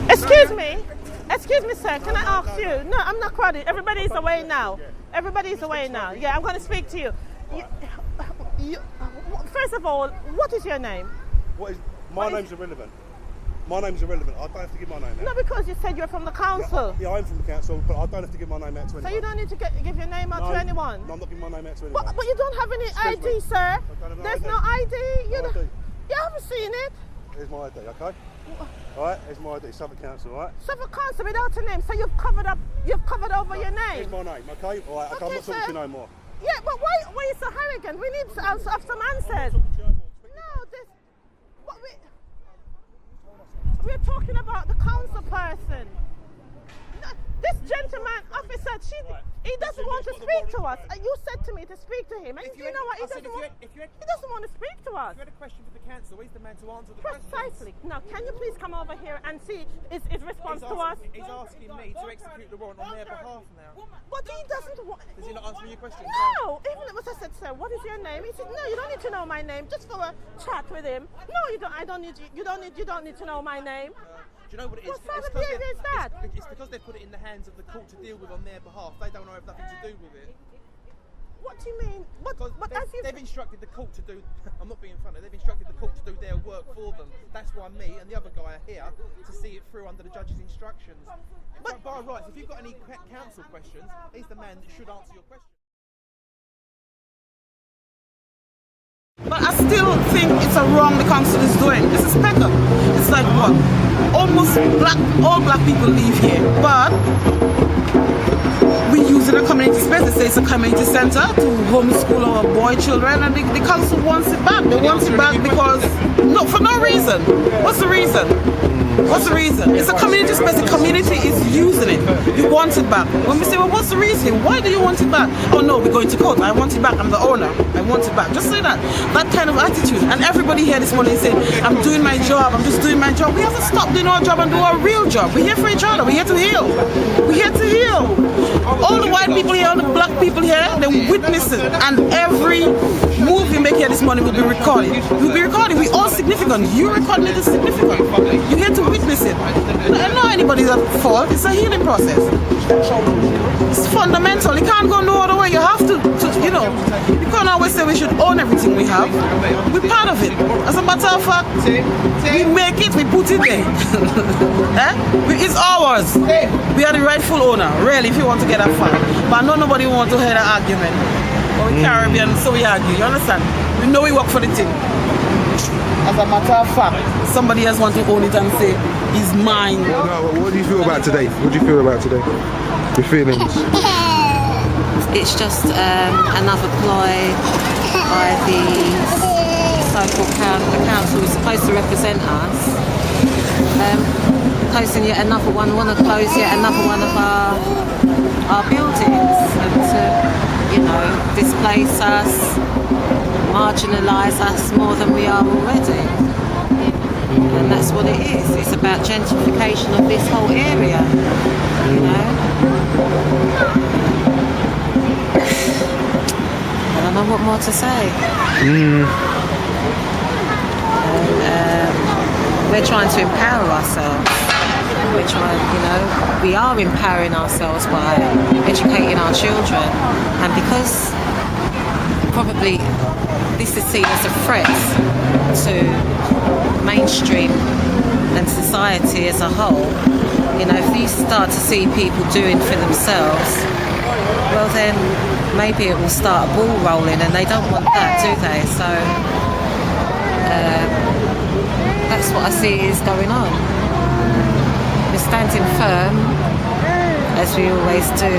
Excuse me. Excuse me, sir. Can I ask you? No, I'm not crowded. Everybody's away now. Everybody's away now. Yeah, I'm going to speak to you. You, first of all, what is your name? My name's irrelevant. My name's irrelevant. I don't have to give my name out. No, because you said you're from the council. Yeah, I'm from the council, but I don't have to give my name out to anyone. So you don't need to give your name out to anyone? No, I'm not giving my name out to anyone. But you don't have any ID, sir. There's no ID. ID. You haven't seen it. Here's my ID, okay? Alright, here's my ID, Suffolk Council, alright? Suffolk Council without a name, so you've covered over your name. Here's my name, okay? Alright, okay, I'm not talking to you no more. Yeah, but why are you so arrogant? We need to have some answers. We're talking about the council person. This gentleman officer, he doesn't want to speak to us. You said to me to speak to him, and you know what? He doesn't want to speak to us. If you had a question for the council, he's the man to answer the question. Precisely. Now, can you please come over here and see his response to us? He's asking me to execute the warrant on their behalf now. But he doesn't want. Does he not answer your question? No. Even if I said, sir, what is your name? He said, no, you don't need to know my name. Just for a chat with him. No, you don't. I don't need you. You don't need to know my name. Do you know what it is? What sort of behaviour is that? It's because they put it in the hands of the court to deal with on their behalf. They don't have nothing to do with it. What do you mean? But they've instructed the court to do. I'm not being funny. They've instructed the court to do their work for them. That's why me and the other guy are here to see it through under the judge's instructions. But by rights, if you've got any council questions, he's the man that should answer your question. But I still think it's a wrong the council is doing. This is Peckham. It's like what? Almost all black people live here, but we use it a community space. They say it's a community center to homeschool our boy children, and the council wants it back. They want it back because, no, for no reason. What's the reason? What's the reason? It's a community space. The community is using it. You want it back. When we say, well, what's the reason? Why do you want it back? Oh no, we're going to court. I want it back. I'm the owner. I want it back. Just say that. That kind of attitude. And everybody here this morning saying, I'm doing my job. I'm just doing my job. We have to stop doing our job and do our real job. We're here for each other. We're here to heal. We're here to heal. All the white people here, all the black people here, they witness it. And every move you make here this morning will be recorded. We'll be recording. We're all significant. You recording it is significant. You're here to witness it. I know anybody's at fault. It's a healing process. It's fundamental. You can't go no other way. You have to you know, you can't always say we should own everything we have. We're part of it. As a matter of fact, we make it, we put it there. It's ours. We are the rightful owner, really, if you want to get that far. But I know nobody wants to hear that argument. But we're Caribbean, so we argue. You understand? We know we work for the thing. As a matter of fact, somebody else wants to own it and say, it's mine. No, what do you feel about today? What do you feel about today? Your feelings? It's just another ploy by the so-called council who's supposed to represent us. Closing yet another one, want to close yet another one of our buildings and to, you know, displace us, marginalise us more than we are already. And that's what it is. It's about gentrification of this whole area, you know. I don't know what more to say. We're trying to empower ourselves. We're trying, you know, we are empowering ourselves by educating our children. And because probably this is seen as a threat to mainstream and society as a whole, you know, if you start to see people doing for themselves, well then maybe it will start a ball rolling, and they don't want that, do they? So that's what I see is going on. We're standing firm, as we always do. I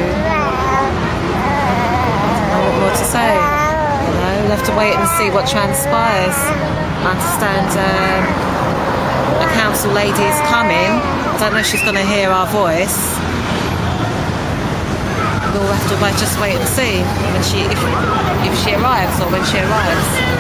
don't know what more to say. You know, we'll have to wait and see what transpires. I understand a council lady is coming. I don't know if she's going to hear our voice. We'll have to just wait and see when if she arrives or when she arrives.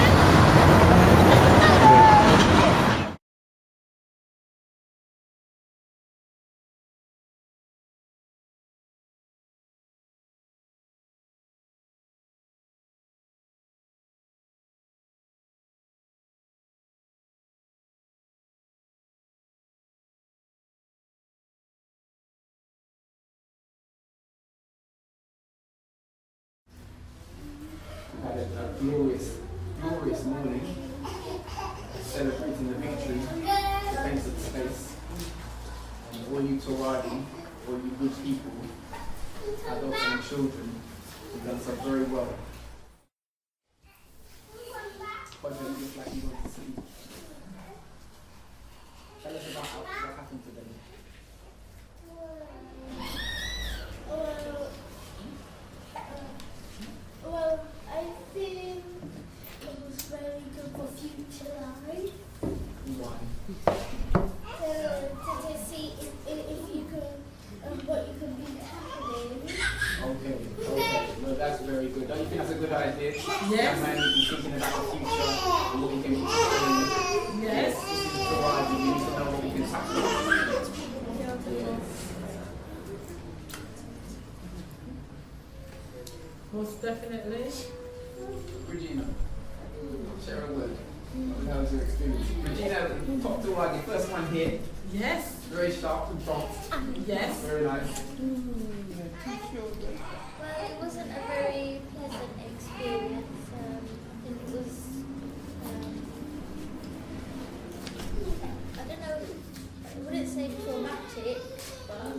morning, celebrating the victory against the space. All you tehwagi, all you good people, adults and children, you've done so very well. What do you look like you want to see? Tell us about what happened today. Well, I think it was very good for future life. Why? To see if you can, what you can be happening. Okay. Well, that's very good. Don't you think that's a good idea? Yes. That man will be thinking about the future and what we can be doing. Yes. This is the why we need to know what we can tackle. Yes. Most definitely. Regina, share a word. How was your experience? Regina, top tehwagi, first one here. Yes. Very sharp and prompt. Yes. Very nice. Well, it wasn't a very pleasant experience. I think it was, I don't know, I wouldn't say traumatic, but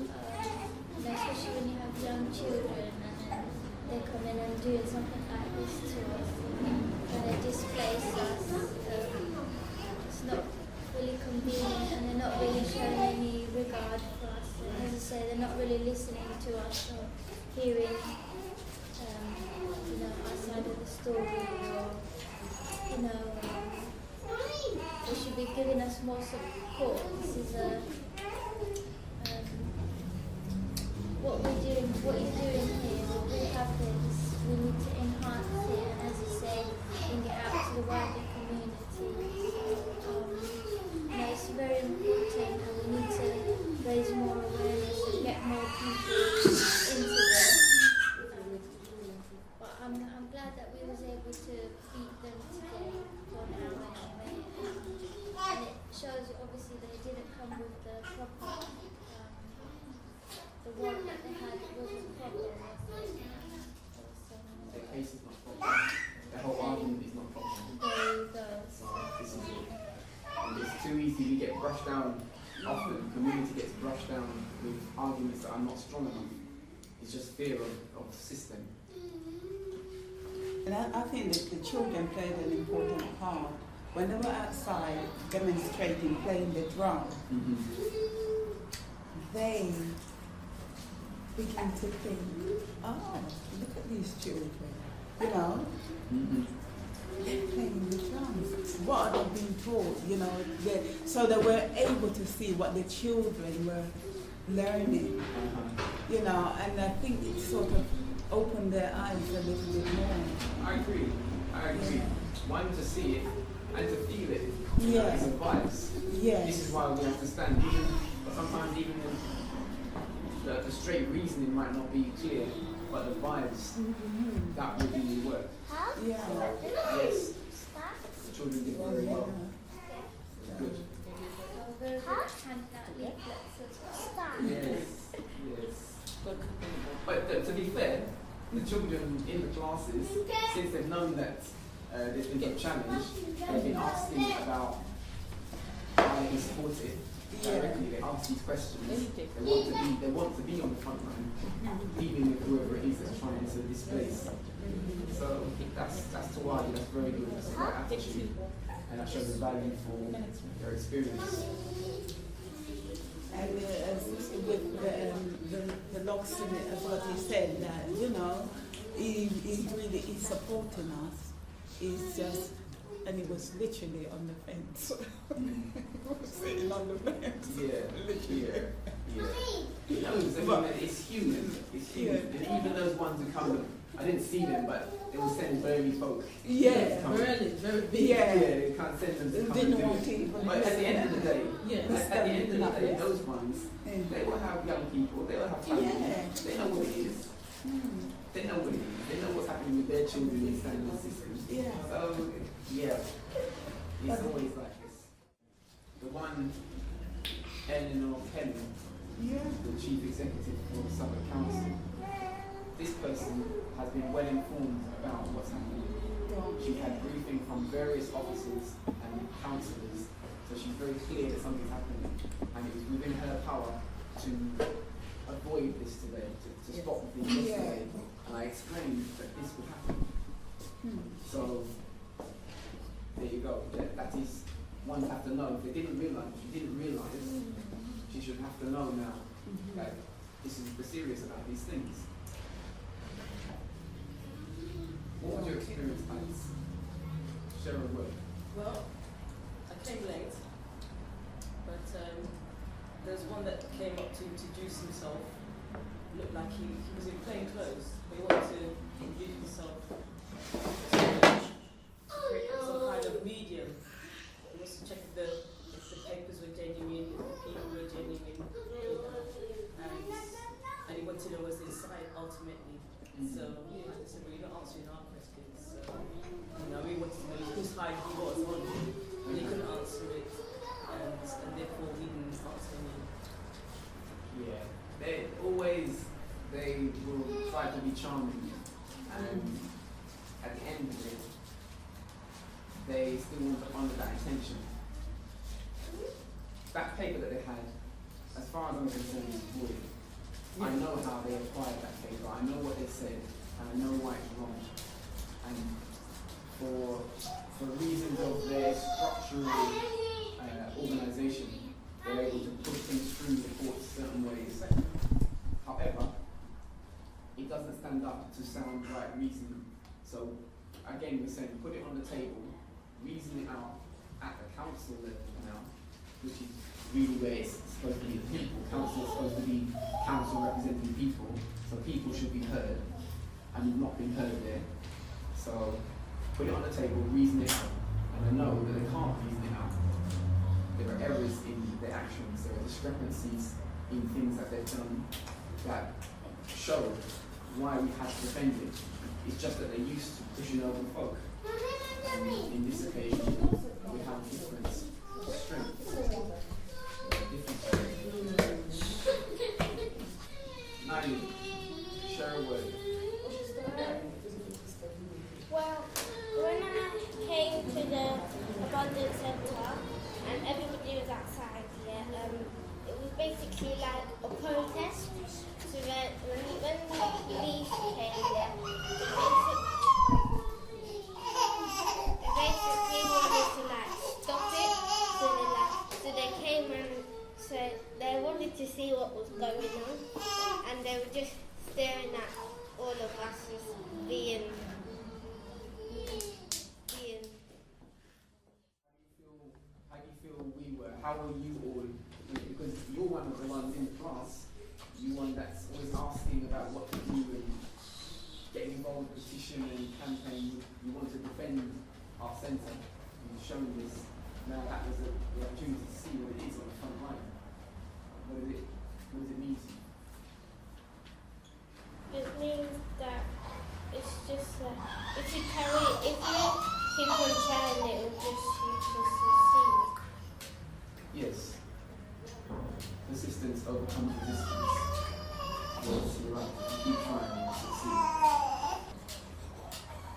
especially when you have young children and then they come in and do something like this to us and they displace us. It's not really convenient and they're not really showing any regard for us. And as I say, they're not really listening to us or hearing, our side of the story, or they should be giving us more support. This is what you're doing here, what we have is we need to enhance it, and as you say, bring it out to the wider community. It's very important, and we need to raise more awareness and get more people into it. But I'm glad that we was able to beat them today for now anyway. And it shows obviously they didn't come with the proper the warrant that they had wasn't proper. The case is not proper. The whole argument is not proper. There you go. This is it. And it's too easy to get brushed down. Often the community gets brushed down with arguments that are not strong enough. It's just fear of the system. And I think that the children played an important part. When they were outside demonstrating, playing the drum, they began to think, oh, look at these children, they're playing the drums. What are they being taught? So they were able to see what the children were learning, and I think it sort of opened their eyes a little bit more. I agree. Yeah. One, to see it and to feel it. Yeah. It's a vibes. Yes. This is why we have to stand. But sometimes even the straight reasoning might not be clear, but the vibes, that will do the work. Yeah. So, yes, the children did very well. Good. Very good at handing out leaflets as well. Yes. But to be fair, the children in the classes, since they've known that there's been a challenge, they've been asking about how they can support it. Directly, they ask these questions. They want to be on the front line, even with whoever it is that's trying to displace. So that's tehwagi. That's very good. That's the right attitude, and that shows the value for their experience. And with the locksmith, as what he said, that he's really supporting us. He's just, and he was literally on the fence. He was sitting on the fence. Yeah. He knows. I mean, it's human. It's human. And even those ones who come, I didn't see them, but they were sending very folk. Yeah, very big. Yeah, they can't send them to come. Didn't want to even. But at the end of the day, Yes. those ones, they will have young people. They will have families. Yeah. They know what it is. They know what it is. They know what's happening with their children inside the system. Yeah. So it's always like this. The one, Eleanor Kelly, the chief executive for the Suffolk Council, this person has been well informed about what's happening. She had briefing from various officers and councillors, so she's very clear that something's happening, and it was within her power to avoid this today, to stop the thing yesterday, and I explained that this would happen. So there you go. That is, one have to know. If they didn't realise, she should have to know now that we're serious about these things. What was your experience, Alex? Share a word. Well, I came late, but there's one that came up to introduce himself. Looked like he was in plain clothes, but he wanted to introduce himself to create some kind of medium. He wants to check if the papers were genuine, if the people were genuine, and he wanted to know what's inside ultimately. So I said, well, you're not answering our questions. So, we wanted to know whose side he was on, and he couldn't answer it, and therefore we didn't answer him. Yeah, they will try to be charming, and at the end of it, they still want to honour that intention. That paper that they had, as far as I'm concerned, is void. I know how they acquired that paper, I know what they said, and I know why it's wrong. And for reasons of their structural organisation, they're able to push things through the courts certain ways. However, it doesn't stand up to sound right reasoning. So again, we're saying put it on the table, reason it out at the council level now, which is really where it's supposed to be the people. Council is supposed to be council representing people, so people should be heard, and we've not been heard there. So put it on the table, reason it out, and I know that they can't reason it out. There are errors in their actions, there are discrepancies in things that they've done that show why we have to defend it. It's just that they're used to pushing over folk. And in this occasion, we have different strengths. Nadia, share a word. Well, when I came to the Abundance Centre and everybody was outside, it was basically like a protest. So that when the police came there, they basically wanted to like stop it. So they came and said they wanted to see what was going on, and they were just staring at all of us as being. How do you feel we were? How were you all? Because you're one of the ones in the class. You one that's always asking about what to do and getting involved in petition and campaign. You want to defend our centre. You've shown this. Now that was the opportunity to see what it is on the front line. What does it mean to you? It means that it's just if you keep on trying, it will just succeed. Yes. Persistence overcomes resistance. Yes, you're right. Keep trying and succeed.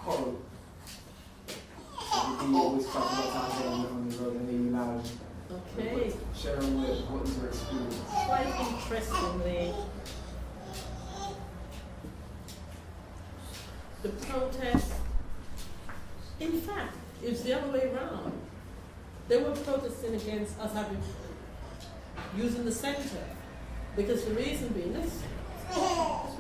Coral. You always talk about out there on the road and then you loud. Okay. Share a word. What was your experience? Quite interestingly, the protest, in fact, it's the other way around. They were protesting against us using the centre, because the reason being, let's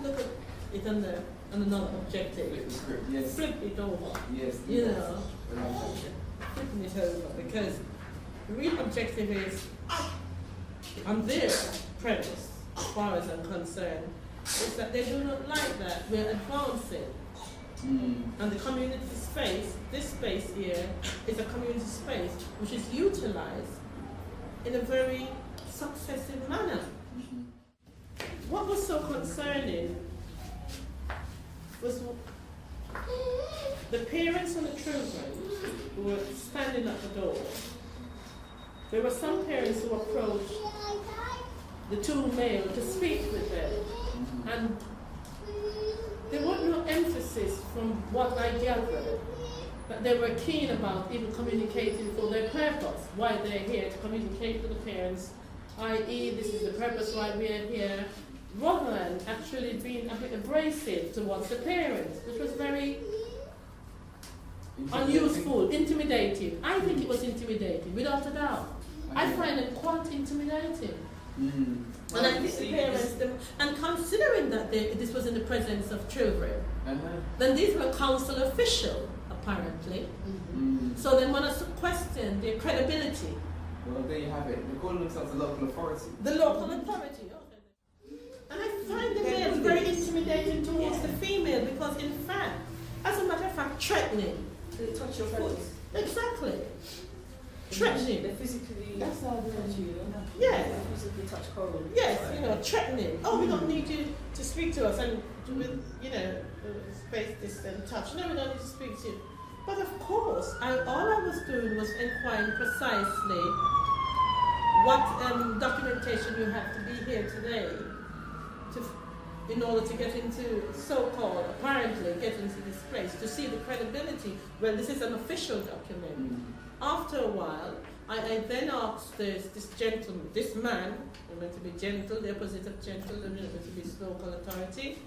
look at it on another objective. Flip the script, yes. Flip it over. Yes. You know, flipping it over, because the real objective is, on their premise, as far as I'm concerned, is that they do not like that we're advancing. And the community space, this space here, is a community space which is utilised in a very successive manner. What was so concerning was the parents and the children who were standing at the door. There were some parents who approached the two males to speak with them, and there was no emphasis from what I gathered that they were keen about even communicating for their purpose, why they're here, to communicate to the parents, i.e. this is the purpose why we are here, rather than actually being a bit abrasive towards the parents, which was very unuseful, intimidating. I think it was intimidating, without a doubt. I find it quite intimidating. Mm. And I think the parents, and considering that this was in the presence of children, then these were council officials, apparently. Mm. So they want us to question their credibility. Well, there you have it. They call themselves a local authority. The local authority, okay. And I find the males very intimidating towards the female because, in fact, as a matter of fact, threatening. They touch your foot. Exactly. Threatening. They physically That's how they touch you. Yes. They physically touch Coral. Yes, you know, threatening. Oh, we don't need you to speak to us and with, you know, space distance touch. No, we don't need to speak to you. But of course, all I was doing was inquiring precisely what documentation you have to be here today in order to get into so-called, apparently, get into this place, to see the credibility. Well, this is an official document. After a while, I then asked this gentleman, this man, I'm meant to be gentle, the opposite of gentle, I'm meant to be local authority,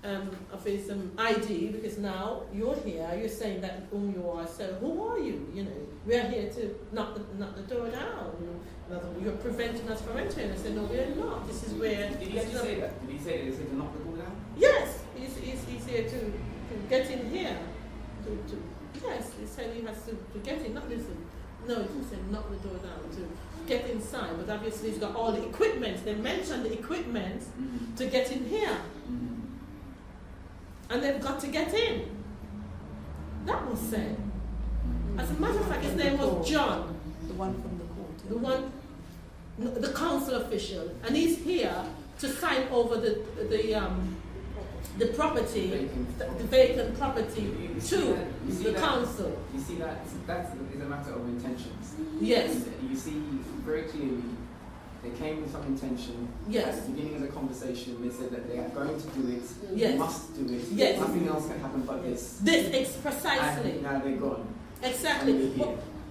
of his ID, because now you're here, you're saying that whom you are, so who are you? You know, we are here to knock the door down. You're preventing us from entering. I said, no, we're not. This is where... Did he say that? Did he say that he said to knock the door down? Yes, he's here to get in here. Yes, he said he has to get in, not listen. No, he didn't say knock the door down, to get inside, but obviously he's got all the equipment. They mentioned the equipment to get in here. And they've got to get in. That was said. As a matter of fact, his name was John. The one from the court. The one, the council official. And he's here to sign over the property, the vacant property to the council. You see that is a matter of intentions. Yes. You see very clearly they came with some intention. Yes. At the beginning of the conversation, they said that they are going to do it. Yes. They must do it. Yes. Nothing else can happen but this. This, precisely. And now they're gone. Exactly.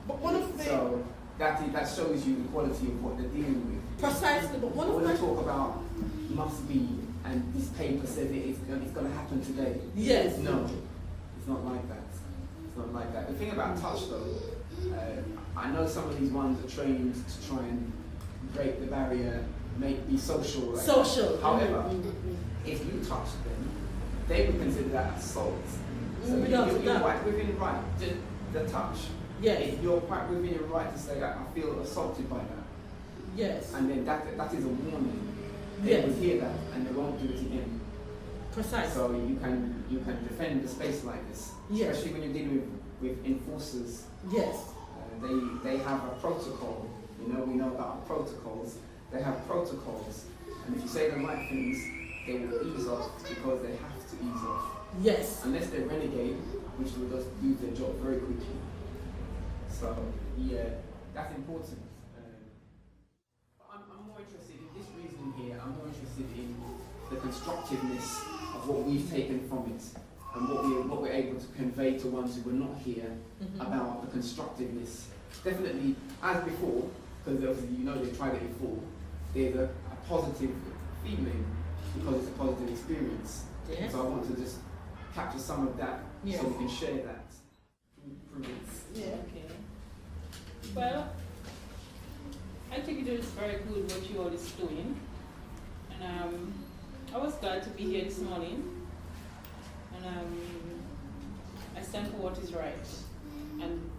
But one of the... So that shows you the quality of what they're dealing with. Precisely. But one of the... talk about must be, and this paper says it's going to happen today. Yes. No, it's not like that. It's not like that. The thing about touch though, I know some of these ones are trained to try and break the barrier, be social. Like social. However, if you touch them, they would consider that assault. So you're quite within right, just the touch. Yes. You're quite within your right to say, I feel assaulted by that. Yes. And then that is a warning. They will hear that and they won't do it again. Precisely. So you can defend the space like this. Yes. Especially when you're dealing with enforcers. Yes. They have a protocol. You know, we know about protocols. They have protocols. And if you say the right things, they will ease off because they have to ease off. Yes. Unless they're renegade, which will just do their job very quickly. So, yeah, that's important. I'm more interested in this reasoning here. I'm more interested in the constructiveness of what we've taken from it and what we're able to convey to ones who were not here about the constructiveness. Definitely, as before, because obviously you know they tried it before, there's a positive feeling because it's a positive experience. Yes. So I want to just capture some of that so we can share that. Yeah, okay. Well, I think it is very good what you all is doing. And I was glad to be here this morning. And I stand for what is right. And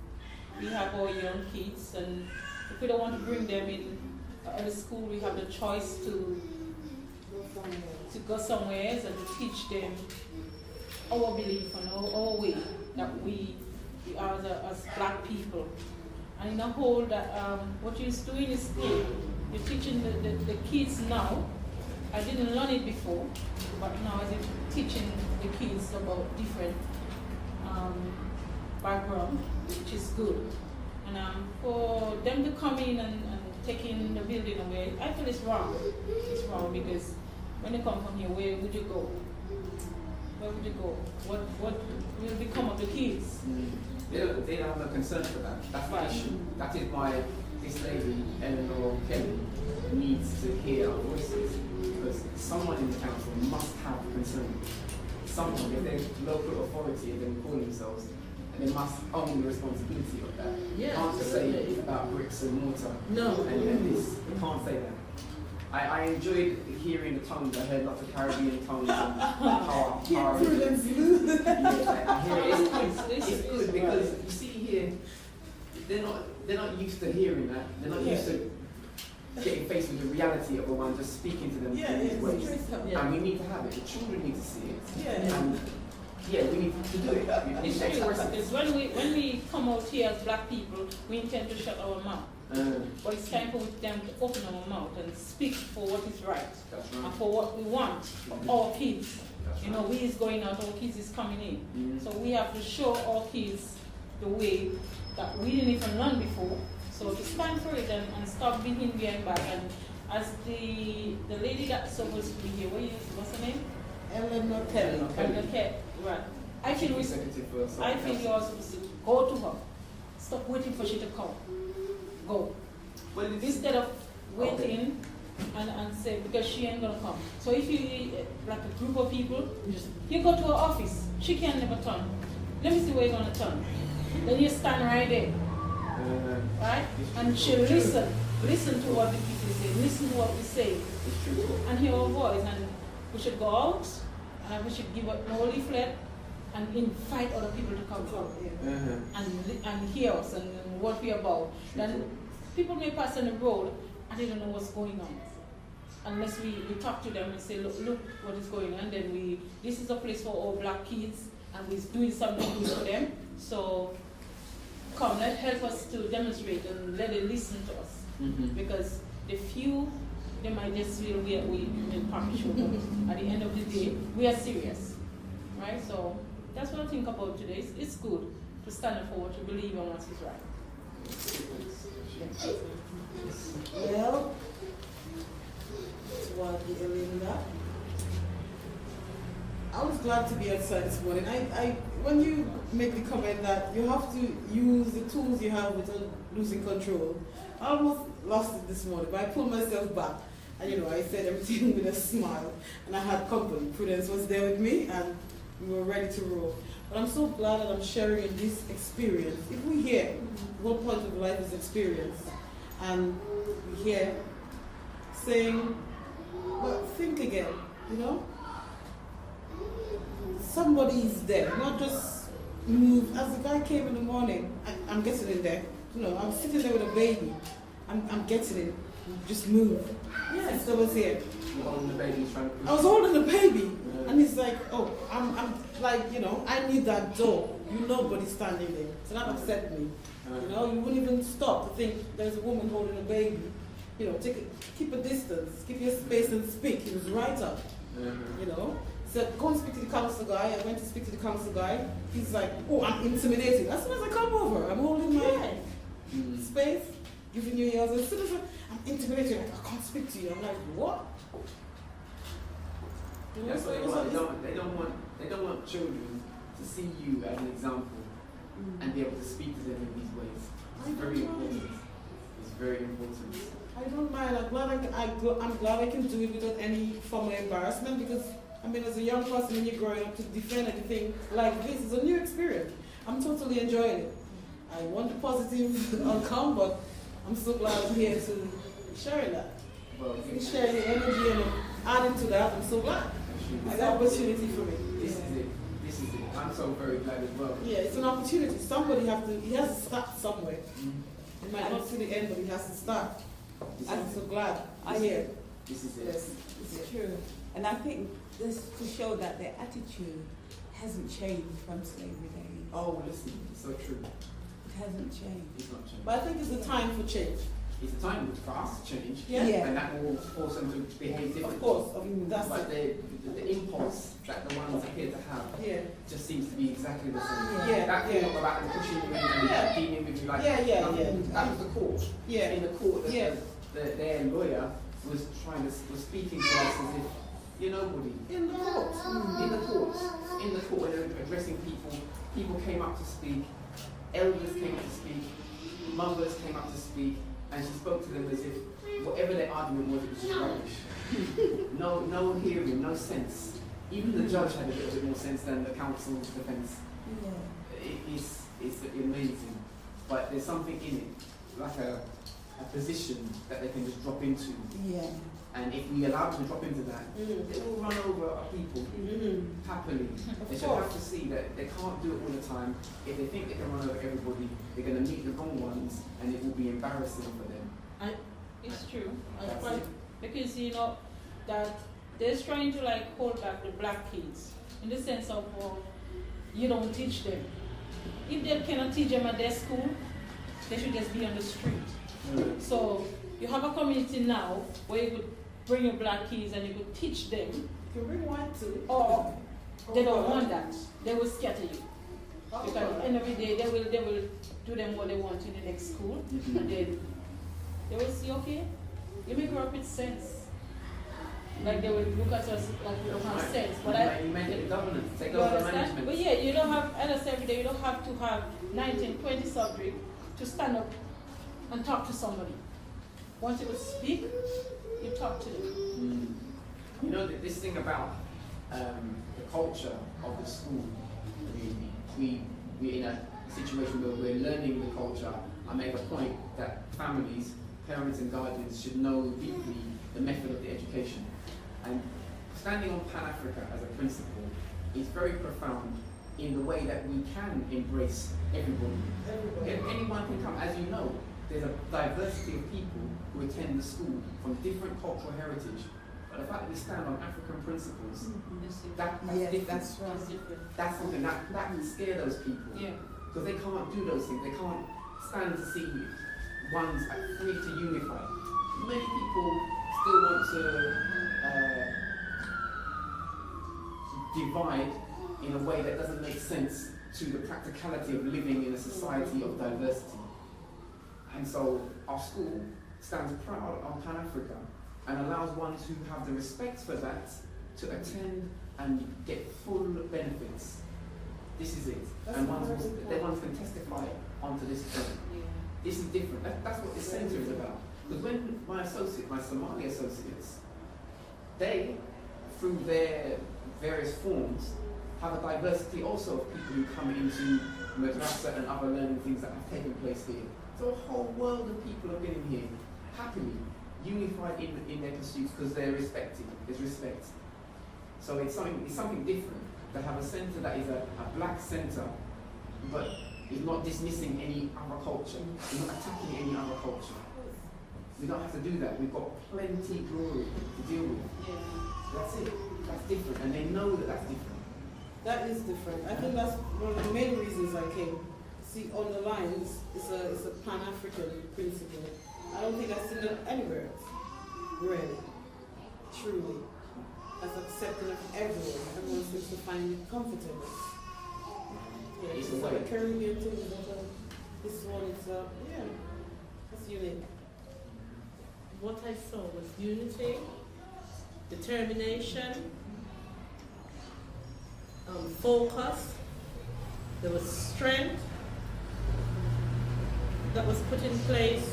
we have our young kids, and if we don't want to bring them in the school, we have the choice to go somewhere and to teach them our belief and our way that we are as black people. And in a whole that what you're doing is good. You're teaching the kids now. I didn't learn it before, but now I'm teaching the kids about different background, which is good. And for them to come in and taking the building away, I feel it's wrong. It's wrong because when you come from here, where would you go? Where would you go? What will become of the kids? They don't have no concern for that. That's the issue. That is why this lady, Eleanor Kelly, needs to hear our voices, because someone in the council must have concern. Someone, if they're local authority and they call themselves, and they must own the responsibility of that. Yeah, You can't just say it's about bricks and mortar. No. And this. You can't say that. I enjoyed hearing the tongues. I heard lots of Caribbean tongues and how yeah, I hear it. It's good because you see here, they're not used to hearing that. They're not used to getting faced with the reality of a one just speaking to them in these ways. And we need to have it. The children need to see it. And we need to do it. It's true. It's when we come out here as black people, we intend to shut our mouth. But it's time for them to open our mouth and speak for what is right, and for what we want for our kids. You know, we is going out, our kids is coming in. So we have to show our kids the way that we didn't even learn before. So to stand for it and stop being behind back. And as the lady that's supposed to be here, what's her name? Eleanor Kelly. Right. I feel you're supposed to go to her. Stop waiting for she to come. Go. Well, instead of waiting and say, because she ain't gonna come. So if you, like a group of people, you go to her office. She can never turn. Let me see where you're gonna turn. Then you stand right there. Right? And she'll listen. Listen to what the people say. Listen to what we say. And hear our voice. And we should go out. And we should give a leaflet and invite other people to come out and hear us and what we're about. Then people may pass on the road and they don't know what's going on. Unless we talk to them and say, look what is going on. Then this is a place for all black kids and we're doing something good for them. So come, help us to demonstrate and let them listen to us. Because the few, they might just feel we in package. At the end of the day, we are serious. Right? So that's what I think about today. It's good to stand up for what you believe and what is right. Well, tehwagi Elinda, I was glad to be outside this morning. When you make the comment that you have to use the tools you have without losing control, I almost lost it this morning, but I pulled myself back. And I said everything with a smile, and I had company. Prudence was there with me, and we were ready to roll. But I'm so glad that I'm sharing in this experience. If we hear what point of life is experience, and we hear saying, well, think again, Somebody is there, not just move. As the guy came in the morning, I'm getting in there. I'm sitting there with a baby. I'm getting in. Just move. Yes, I was here. You're holding the baby, trying to push. I was holding the baby, and he's like, oh, I'm like, I need that door. Nobody's standing there. So that upset me. You wouldn't even stop to think there's a woman holding a baby. Keep a distance, keep your space and speak. He was right up. So go and speak to the council guy. I went to speak to the council guy. He's like, oh, I'm intimidated. As soon as I come over, I'm holding my space, giving you yours. As soon as I'm intimidated, like, I can't speak to you. I'm like, what? They don't want children to see you as an example and be able to speak to them in these ways. It's very important. It's very important. I don't mind. I'm glad I can do it without any form of embarrassment, because as a young person, when you're growing up, to defend anything like this is a new experience. I'm totally enjoying it. I want the positive outcome, but I'm so glad I'm here to share that. Well, share the energy and adding to that. I'm so glad. It's an opportunity for me. This is it. I'm so very glad as well. Yeah, it's an opportunity. Somebody he has to start somewhere. He might not see the end, but he has to start. I'm so glad I'm here. This is it. Yes, it's true. And I think this to show that their attitude hasn't changed from slavery days. Oh, listen, it's so true. It hasn't changed. It's not changed. But I think it's a time for change. It's a time for us to change, and that will force them to behave differently. Of course, that's but the impulse that the ones appear to have just seems to be exactly the same. That thing about them pushing you and dealing with you like that was the court. In the court, their lawyer was speaking to us as if you're nobody. In the court, when they were addressing people, people came up to speak. elders came up to speak, mothers came up to speak, and she spoke to them as if whatever their argument was, it was just rubbish. No hearing, no sense. Even the judge had a little bit more sense than the counsel's defence. It's amazing. But there's something in it, like a position that they can just drop into. Yeah. And if we allow them to drop into that, they will run over our people happily. They should have to see that they can't do it all the time. If they think they can run over everybody, they're going to meet the wrong ones, and it will be embarrassing for them. It's true. Because you know that they're trying to like hold back the black kids in the sense of you don't teach them. If they cannot teach them at their school, they should just be on the street. So you have a community now where you could bring your black kids and you could teach them. You can bring one too. Or they don't want that. They will scatter you. Because at the end of the day, they will do them what they want in the next school. And then they will see, okay, you may grow up with sense. Like they will look at us like we don't have sense. But governance, take over management. But yeah, you don't have, as I said every day, you don't have to have 19, 20 subjects to stand up and talk to somebody. Once you will speak, you talk to them. You know, this thing about the culture of the school, we're in a situation where we're learning the culture. I make a point that families, parents and guardians should know deeply the method of the education. And standing on Pan-Africa as a principle is very profound in the way that we can embrace everybody. Anyone can come. As you know, there's a diversity of people who attend the school from different cultural heritage. But the fact that we stand on African principles, that's different. That's right. That's something that can scare those people. Because they can't do those things. They can't stand to see ones free to unify. Many people still want to divide in a way that doesn't make sense to the practicality of living in a society of diversity. And so our school stands proud on Pan-Africa and allows ones who have the respect for that to attend and get full benefits. This is it. And ones can testify onto this point. This is different. That's what this centre is about. Because when my Somali associates, they, through their various forms, have a diversity also of people who come into madrasa and other learning things that have taken place here. So a whole world of people have been in here, happily, unified in their pursuits because they're respected, there's respect. So it's something different to have a centre that is a black centre, but is not dismissing any other culture, is not attacking any other culture. We don't have to do that. We've got plenty glory to deal with. That's it. That's different, and they know that that's different. That is different. I think that's one of the main reasons I came. See, on the lines, it's a Pan-African principle. I don't think I've seen it anywhere else, really, truly. As accepting of everyone. Everyone seems to find it comfortable. Yeah, it's like a Caribbean thing, this one is, that's unique. What I saw was unity, determination, focus. There was strength that was put in place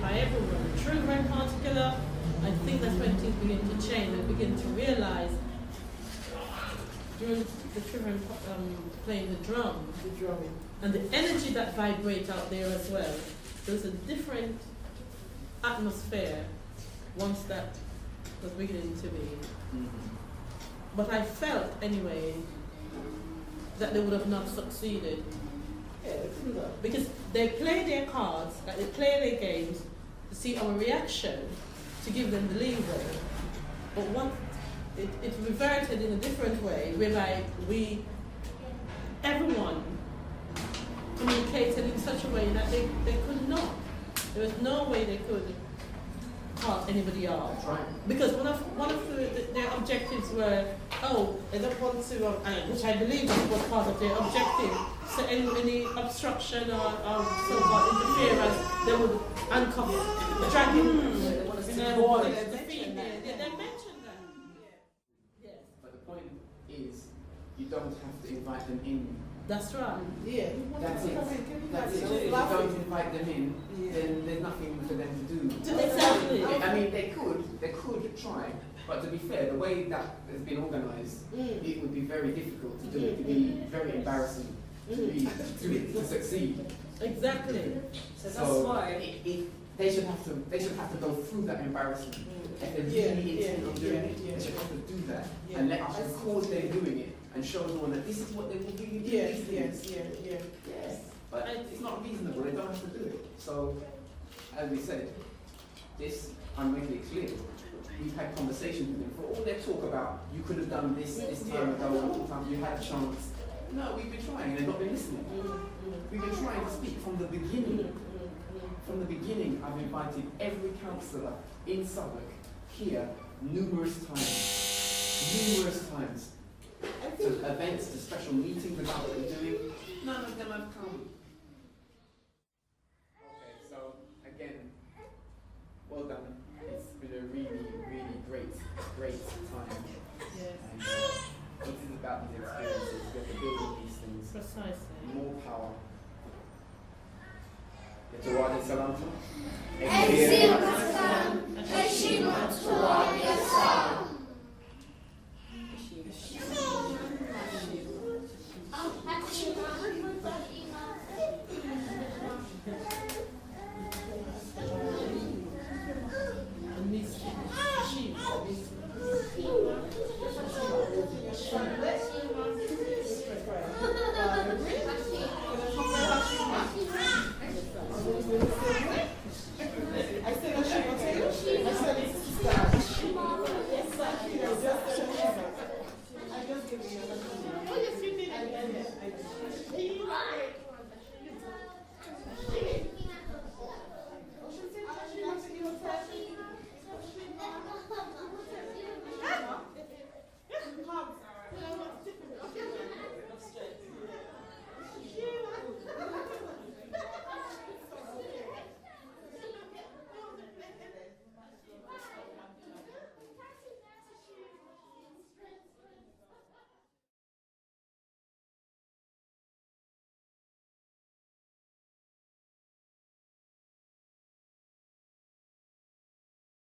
by everyone. Children in particular, I think that's when things begin to change and begin to realize during the children playing the drumming, and the energy that vibrates out there as well. There's a different atmosphere once that was beginning to be. But I felt anyway that they would have not succeeded. Because they play their cards, like they play their games to see our reaction, to give them the leeway. But once it reverted in a different way, whereby everyone communicated in such a way that they could not. There was no way they could call anybody out. Right. Because one of their objectives were, they don't want to, which I believe was part of their objective, so any obstruction or so-called interference, they would uncover, drag him. They mentioned that. But the point is, you don't have to invite them in That's right. Yeah. That's it. That's it. If you don't invite them in, then there's nothing for them to do. Exactly. I mean, they could try, but to be fair, the way that has been organised, it would be very difficult to do it. It would be very embarrassing to succeed. Exactly. So that's why They should have to go through that embarrassment. If they're really intent on doing it, they should have to do that and let us record they're doing it and show everyone that this is what they will really do. Yes. But it's not reasonable, they don't have to do it. So, as we said, this, I'm making it clear. We've had conversations with them. For all their talk about, you could have done this time ago, all the time you had a chance. No, we've been trying and they've not been listening. We've been trying to speak from the beginning. From the beginning, I've invited every councillor in Southwark here numerous times. To events, to special meetings about what we're doing. None of them have come. Okay, so again, well done. It's been a really, really great time. Yes. And this is about these experiences. We have to build on these things. Precisely. More power. yeht'mr salam. Exim Peckham, Heshima Tuwa Yasa.